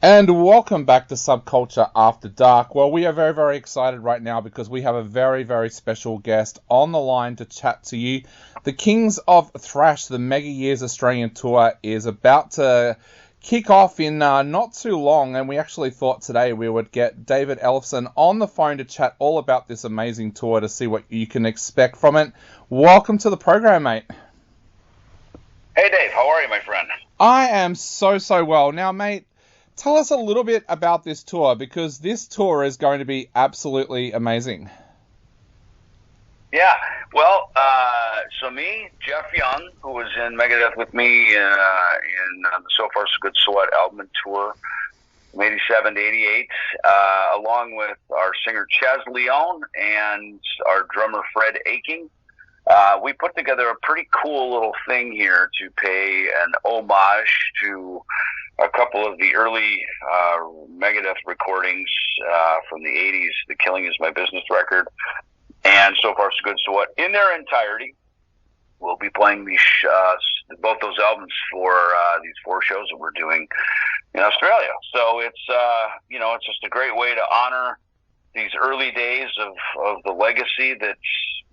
And welcome back to Subculture After Dark. Well, we are very, very excited right now because we have a very, very special guest on the line to chat to you. The Kings of Thrash, the Mega Years Australian Tour, is about to kick off in not too long, and we actually thought today we would get David Ellefson on the phone to chat all about this amazing tour to see what you can expect from it. Welcome to the program, mate. Hey, Dave. How are you, my friend? I am so well. Now, mate, tell us a little bit about this tour, because this tour is going to be absolutely amazing. Yeah. Well, so me, Jeff Young, who was in Megadeth with me in the So Far So Good So What album and tour from 87 to 88, along with our singer Chaz Leone and our drummer Fred Aching. We put together a pretty cool little thing here to pay an homage to a couple of the early Megadeth recordings from the 80s, the Killing Is My Business record, and So Far So Good So What. In their entirety, we'll be playing these both those albums for these 4 shows that we're doing in Australia. So it's it's just a great way to honor these early days of the legacy that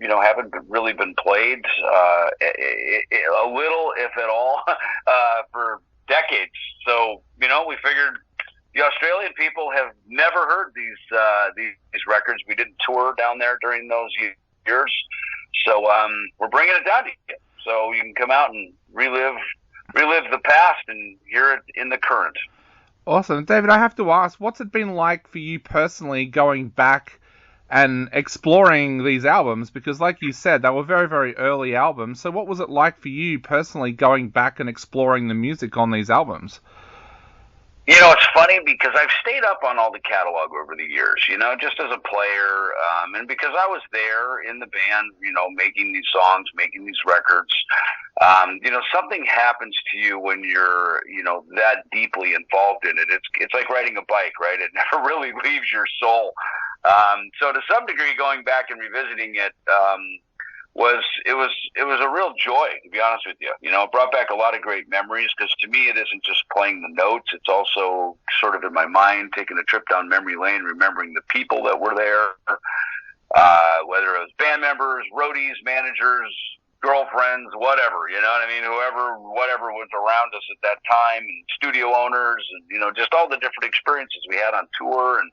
haven't really been played a little, if at all, for decades. So we figured the Australian people have never heard these records. We didn't tour down there during those years, so we're bringing it down to you, so you can come out and relive the past and hear it in the current. Awesome. David, I have to ask, what's it been like for you personally going back and exploring these albums? Because like you said, they were very, very early albums. So what was it like for you personally going back and exploring the music on these albums? It's funny because I've stayed up on all the catalog over the years, just as a player, and because I was there in the band, making these songs, making these records. Something happens to you when you're, that deeply involved in it. It's like riding a bike, right? It never really leaves your soul. So to some degree, going back and revisiting it, was a real joy, to be honest with you. It brought back a lot of great memories, because to me it isn't just playing the notes, it's also sort of in my mind taking a trip down memory lane, remembering the people that were there, whether it was band members, roadies, managers, girlfriends, whatever, whatever was around us at that time, and studio owners, and just all the different experiences we had on tour. And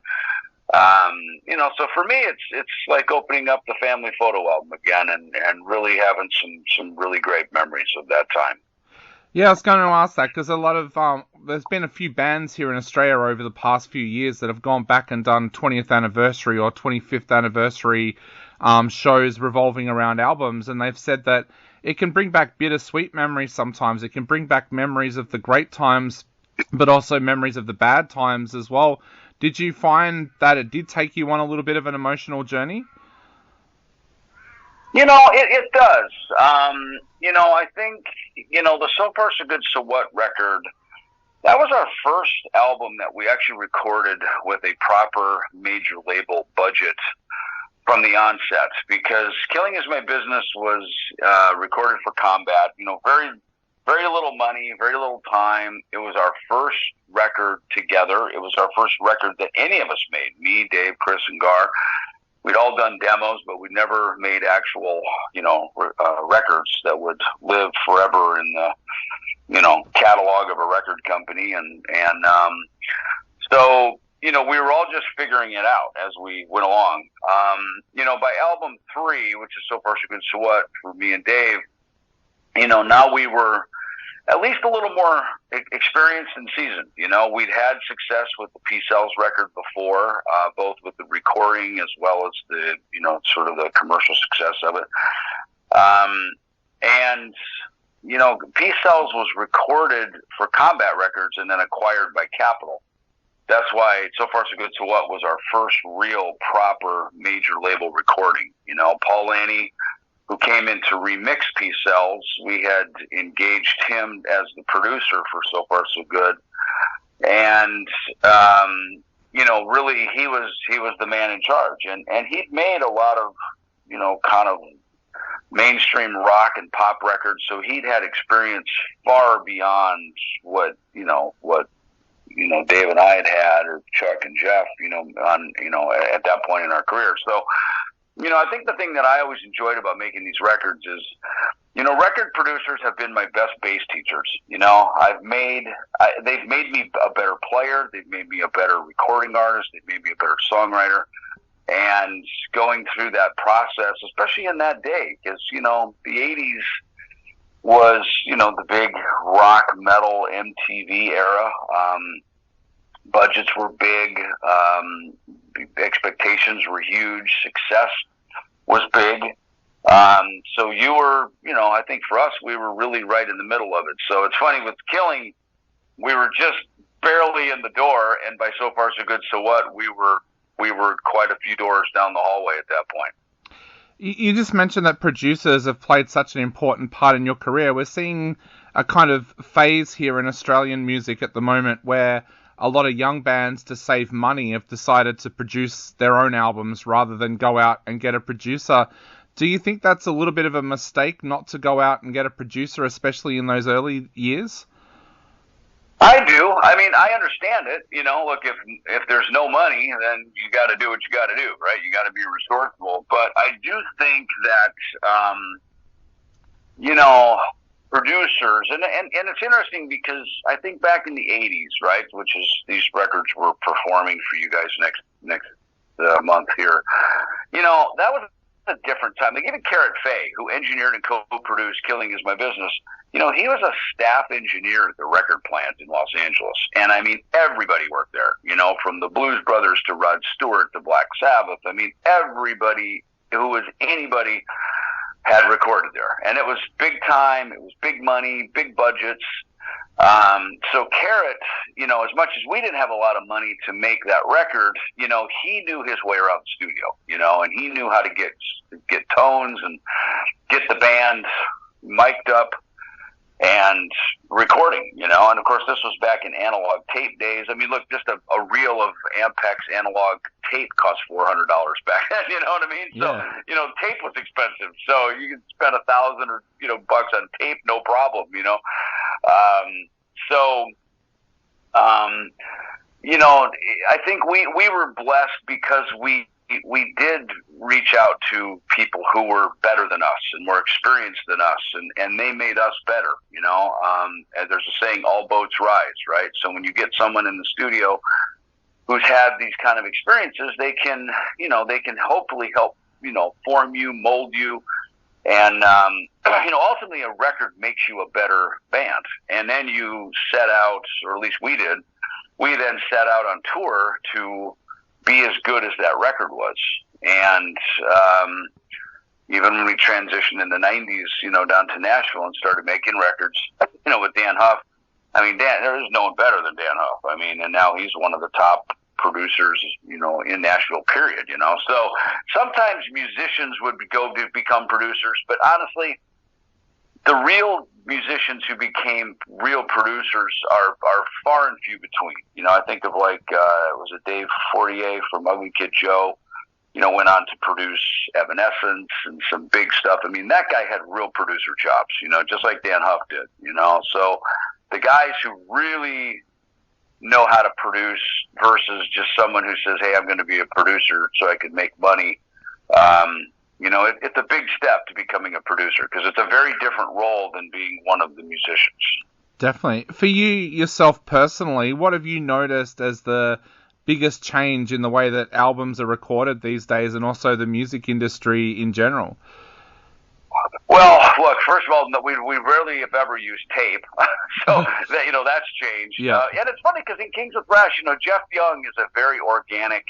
so for me, it's like opening up the family photo album again, and really having some really great memories of that time. Yeah, I was going to ask that, because a lot of there's been a few bands here in Australia over the past few years that have gone back and done 20th anniversary or 25th anniversary shows revolving around albums, and they've said that it can bring back bittersweet memories sometimes. It can bring back memories of the great times, but also memories of the bad times as well. Did you find that it did take you on a little bit of an emotional journey? It does. I think, the So Far So Good So What record, that was our first album that we actually recorded with a proper major label budget from the onset, because Killing Is My Business was recorded for Combat. Very, very little money, very little time. It was our first record together. It was our first record that any of us made. Me, Dave, Chris, and Gar. We'd all done demos, but we never made actual, records that would live forever in the, catalog of a record company. So, we were all just figuring it out as we went along. By album 3, which is So Far So Good So What, for me and Dave, now we were at least a little more experienced and seasoned. We'd had success with the P-Cells record before, both with the recording as well as the, sort of the commercial success of it. P-Cells was recorded for Combat Records and then acquired by Capitol. That's why So Far So Good So What was our first real proper major label recording. Paul Lanny, who came in to remix P-Cells, we had engaged him as the producer for So Far So Good, and really he was the man in charge, and he'd made a lot of kind of mainstream rock and pop records, so he'd had experience far beyond what Dave and I had, or Chuck and Jeff, at that point in our career. So, I think the thing that I always enjoyed about making these records is, record producers have been my best bass teachers. They've made me a better player. They've made me a better recording artist. They've made me a better songwriter. And going through that process, especially in that day, because, the 80s was, the big rock, metal, MTV era. Budgets were big. Expectations were huge. Success was big. So you were, I think for us, we were really right in the middle of it. So it's funny with Killing, we were just barely in the door, and by So Far So Good So What, we were quite a few doors down the hallway at that point. You just mentioned that producers have played such an important part in your career. We're seeing a kind of phase here in Australian music at the moment where a lot of young bands, to save money, have decided to produce their own albums rather than go out and get a producer. Do you think that's a little bit of a mistake not to go out and get a producer, especially in those early years? I do. I mean, I understand it. Look, if there's no money, then you got to do what you got to do, right? You got to be resourceful. But I do think that, producers, and it's interesting because I think back in the 80s, right, which is these records were performing for you guys next month here, that was a different time. Like even Carrot Fay, who engineered and co-produced Killing Is My Business, he was a staff engineer at the record plant in Los Angeles. And I mean, everybody worked there, from the Blues Brothers to Rod Stewart to Black Sabbath. I mean, everybody who was anybody had recorded there. And it was big time. It was big money, big budgets. So Carrot, as much as we didn't have a lot of money to make that record, he knew his way around the studio, and he knew how to get tones and get the band mic'd up and recording, and of course this was back in analog tape days. I mean, look, just a reel of Ampex analog tape cost $400 back then, you know what I mean? Yeah. So, tape was expensive, so you could spend $1,000 or, bucks on tape, no problem, I think we were blessed because we did reach out to people who were better than us and more experienced than us, and they made us better, and there's a saying, all boats rise, right? So when you get someone in the studio who's had these kind of experiences, they can hopefully help, form you, mold you, and, ultimately a record makes you a better band. And then you set out, or at least we did, we then set out on tour to be as good as that record was. And even when we transitioned in the 90s, down to Nashville and started making records, with Dan Huff, I mean, there is no one better than Dan Huff. I mean, and now he's one of the top producers, in Nashville, period, So sometimes musicians would go to become producers, but honestly, the real musicians who became real producers are far and few between. I think of was it Dave Fortier from Ugly Kid Joe, went on to produce Evanescence and some big stuff. I mean, that guy had real producer chops, just like Dan Huff did, So the guys who really know how to produce versus just someone who says, hey, I'm going to be a producer so I can make money. It's a big step to becoming a producer because it's a very different role than being one of the musicians. Definitely. For you yourself personally, what have you noticed as the biggest change in the way that albums are recorded these days and also the music industry in general? Well, look, first of all, we rarely, if ever, use tape. So, that's changed. Yeah. And it's funny because in Kings of Thrash, Jeff Young is a very organic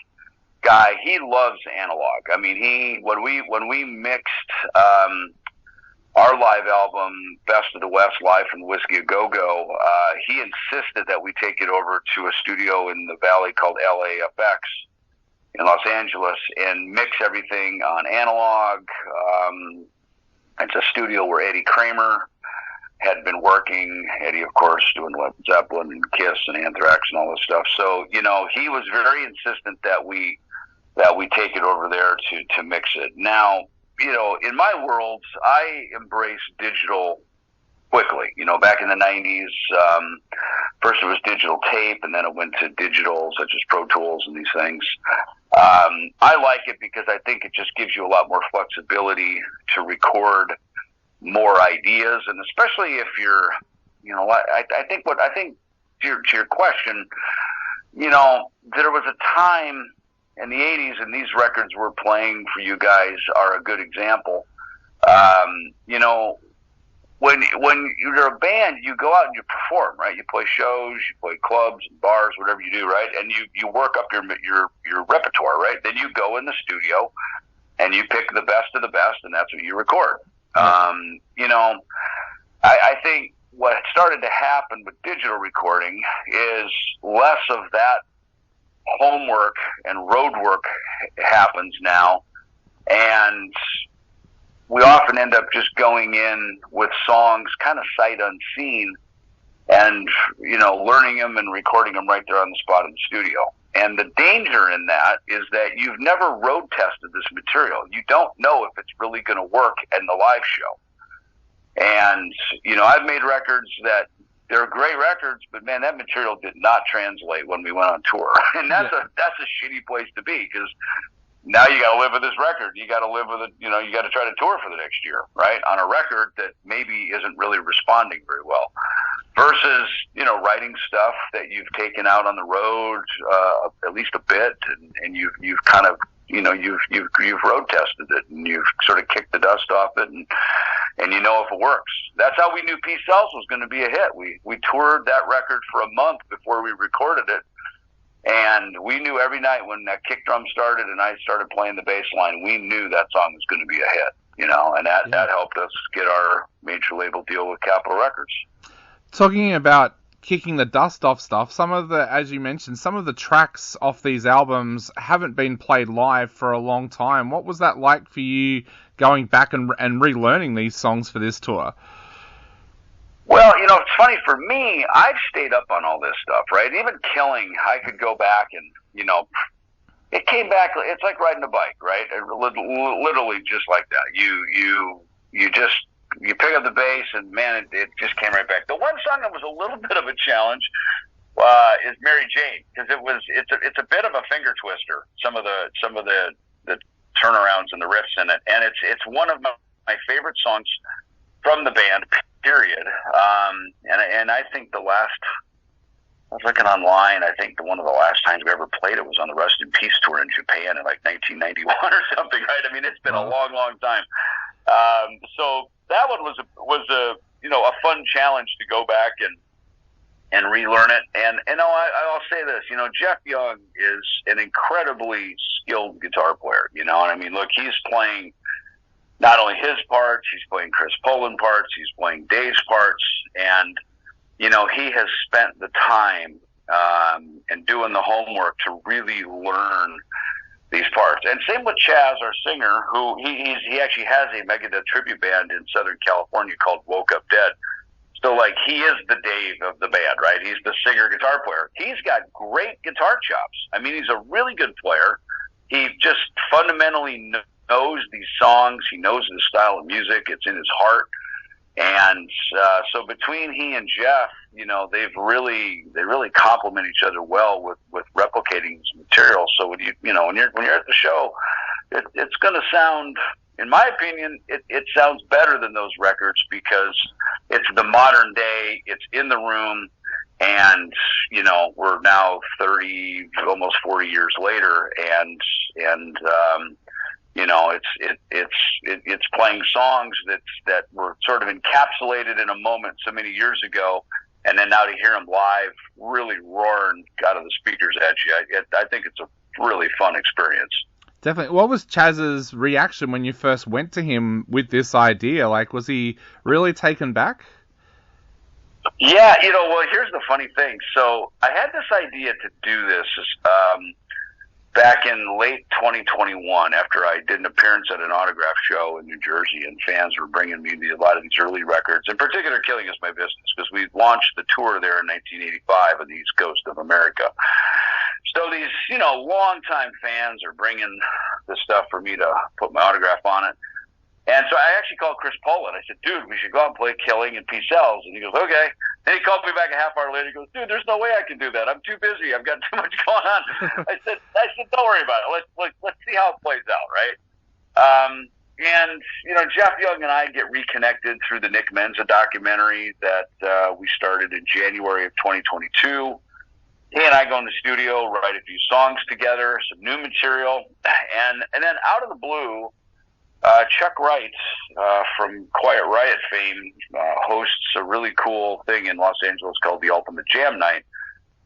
guy. He loves analog. I mean, when we mixed our live album, Best of the West, live from Whiskey A Go Go, he insisted that we take it over to a studio in the Valley called LAFX in Los Angeles and mix everything on analog. It's a studio where Eddie Kramer had been working. Eddie, of course, doing Led Zeppelin and Kiss and Anthrax and all this stuff. So, he was very insistent that we take it over there to mix it. Now, in my world, I embraced digital quickly. Back in the 90s, first it was digital tape, and then it went to digital, such as Pro Tools and these things. I like it because I think it just gives you a lot more flexibility to record more ideas, and especially if you're, I think to your question, there was a time in the 80s, and these records we're playing for you guys are a good example. When you're a band, you go out and you perform, right? You play shows, you play clubs and bars, whatever you do, right? And you work up your repertoire, right? Then you go in the studio and you pick the best of the best, and that's what you record. I think what started to happen with digital recording is less of that homework and road work happens now, and we often end up just going in with songs kind of sight unseen and, learning them and recording them right there on the spot in the studio. And the danger in that is that you've never road tested this material. You don't know if it's really going to work in the live show. And, I've made records that they're great records, but man, that material did not translate when we went on tour. And that's a shitty place to be, because now you got to live with this record. You got to live with it. You got to try to tour for the next year, right? On a record that maybe isn't really responding very well, versus, writing stuff that you've taken out on the road, at least a bit. And you've kind of, you've road tested it, and you've sort of kicked the dust off it, and if it works. That's how we knew Peace Sells was going to be a hit. We toured that record for a month before we recorded it. And we knew every night when that kick drum started and I started playing the bass line, we knew that song was going to be a hit, and that helped us get our major label deal with Capitol Records. Talking about kicking the dust off stuff, as you mentioned, some of the tracks off these albums haven't been played live for a long time. What was that like for you going back and relearning these songs for this tour? Well, it's funny for me, I've stayed up on all this stuff, right? Even Killing, I could go back and, it came back, it's like riding a bike, right? Literally just like that. You pick up the bass and man, it just came right back. The one song that was a little bit of a challenge, is Mary Jane, because it's a bit of a finger twister, some of the turnarounds and the riffs in it. And it's one of my favorite songs from the band, period. And I think I was looking online, I think one of the last times we ever played it was on the Rest in Peace tour in Japan in like 1991 or something, right? I mean, it's been a long, long time. So that one was a fun challenge to go back and relearn it. And I'll say this, Jeff Young is an incredibly skilled guitar player, and I mean, look, he's playing not only his parts, he's playing Chris Poland parts, he's playing Dave's parts, and, he has spent the time and doing the homework to really learn these parts. And same with Chaz, our singer, who he actually has a Megadeth tribute band in Southern California called Woke Up Dead. So, he is the Dave of the band, right? He's the singer guitar player. He's got great guitar chops. I mean, he's a really good player. He just fundamentally knows these songs. He knows the style of music. It's in his heart. And so between he and Jeff, they really complement each other well with replicating this material. So when you're at the show, it's going to sound, in my opinion, it sounds better than those records because it's the modern day. It's in the room. And, we're now 30, almost 40 years later, and it's playing songs that were sort of encapsulated in a moment so many years ago, and then now to hear them live, really roaring out of the speakers at you, I think it's a really fun experience. Definitely. What was Chaz's reaction when you first went to him with this idea? Was he really taken back? Yeah, well, here's the funny thing. So I had this idea to do this back in late 2021 after I did an appearance at an autograph show in New Jersey, and fans were bringing me a lot of these early records. In particular, Killing Is My Business, because we launched the tour there in 1985 on the East Coast of America. So these, longtime fans are bringing the stuff for me to put my autograph on it. And so I actually called Chris Poland. I said, dude, we should go out and play Killing and Peace Sells. And he goes, okay. And he called me back a half hour later. He goes, dude, there's no way I can do that. I'm too busy. I've got too much going on. I said, don't worry about it. Let's see how it plays out, right? And, Jeff Young and I get reconnected through the Nick Menza documentary that we started in January of 2022. He and I go in the studio, write a few songs together, some new material, and then out of the blue, Chuck Wright from Quiet Riot fame hosts a really cool thing in Los Angeles called the Ultimate Jam Night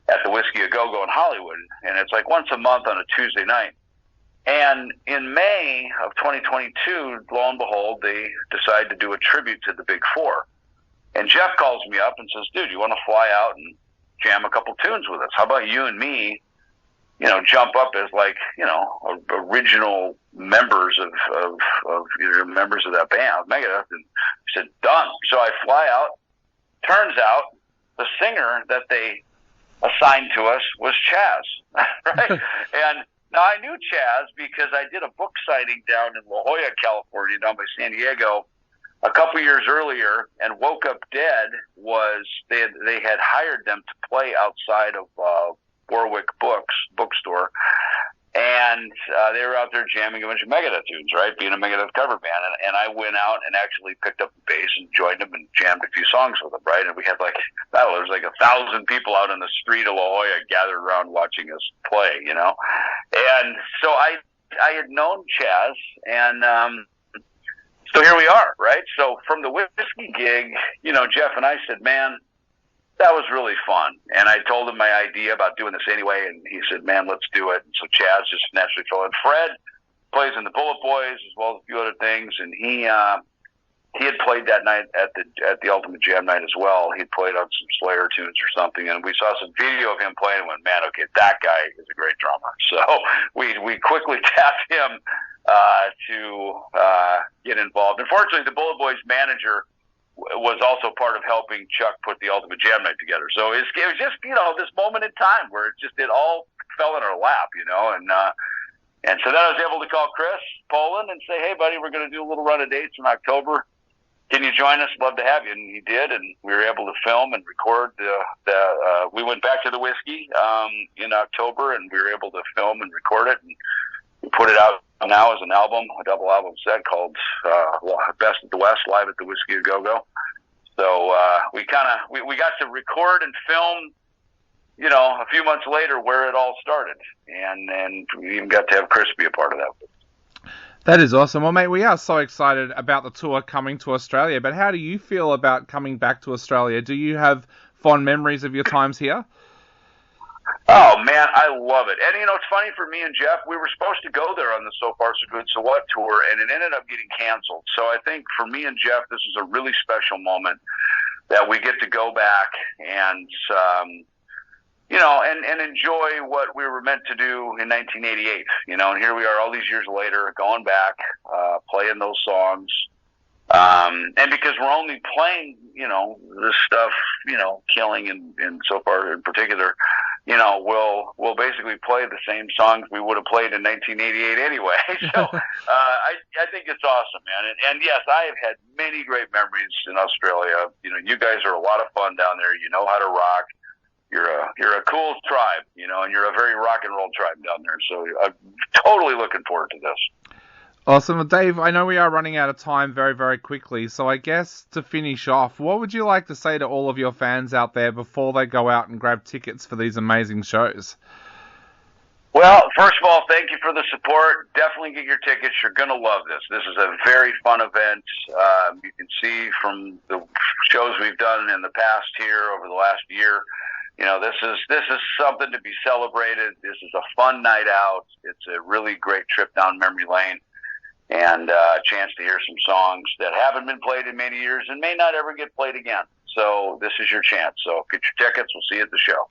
at the Whiskey A Go Go in Hollywood, and it's like once a month on a Tuesday night. And in May of 2022, lo and behold, they decide to do a tribute to the Big Four. And Jeff calls me up and says, dude, you want to fly out and jam a couple tunes with us? How about you and me, jump up as original members of members of that band, of Megadeth? And he said, done. So I fly out. Turns out the singer that they assigned to us was Chaz, right? And now, I knew Chaz because I did a book signing down in La Jolla, California, down by San Diego, a couple years earlier, and Woke Up Dead they had hired them to play outside of Warwick bookstore, and they were out there jamming a bunch of Megadeth tunes, right, being a Megadeth cover band, and I went out and actually picked up the bass and joined them and jammed a few songs with them, right, and we had there was 1,000 people out on the street of La Jolla gathered around watching us play, and so I had known Chaz, and so here we are, right, so from the whiskey gig, Jeff and I said, man, that was really fun. And I told him my idea about doing this anyway, and he said, man, let's do it. And so Chaz just naturally fell in. Fred plays in the Bullet Boys as well as a few other things, and he had played that night at the Ultimate Jam Night as well. He played on some Slayer tunes or something, and we saw some video of him playing and went, man, okay, that guy is a great drummer. So we quickly tapped him to get involved. Unfortunately, the Bullet Boys manager was also part of helping Chuck put the Ultimate Jam Night together. So it was just, this moment in time where it all fell in our lap, and so then I was able to call Chris Poland and say, hey, buddy, we're going to do a little run of dates in October. Can you join us? Love to have you. And he did, and we were able to film and record we went back to the Whiskey in October, and we were able to film and record it, and we put it out now as an album, a double album set called Best of the West, Live at the Whiskey A Go Go. So we got to record and film, a few months later where it all started, and we even got to have Chris be a part of that. That is awesome. Well, mate, we are so excited about the tour coming to Australia, but how do you feel about coming back to Australia? Do you have fond memories of your times here? Oh, man, I love it. And, it's funny for me and Jeff, we were supposed to go there on the So Far So Good So What tour, and it ended up getting canceled. So I think for me and Jeff, this is a really special moment that we get to go back and, and enjoy what we were meant to do in 1988, and here we are all these years later going back, playing those songs. And because we're only playing, this stuff, Killing and So Far in particular, we'll basically play the same songs we would have played in 1988 anyway. So I think it's awesome, man. And yes, I have had many great memories in Australia. You guys are a lot of fun down there. You know how to rock. You're a cool tribe, and you're a very rock and roll tribe down there. So I'm totally looking forward to this. Awesome. Well, Dave, I know we are running out of time very, very quickly, so I guess to finish off, what would you like to say to all of your fans out there before they go out and grab tickets for these amazing shows? Well, first of all, thank you for the support. Definitely get your tickets. You're going to love this. This is a very fun event. You can see from the shows we've done in the past here over the last year, this is something to be celebrated. This is a fun night out. It's a really great trip down memory lane, and a chance to hear some songs that haven't been played in many years and may not ever get played again. So this is your chance. So get your tickets. We'll see you at the show.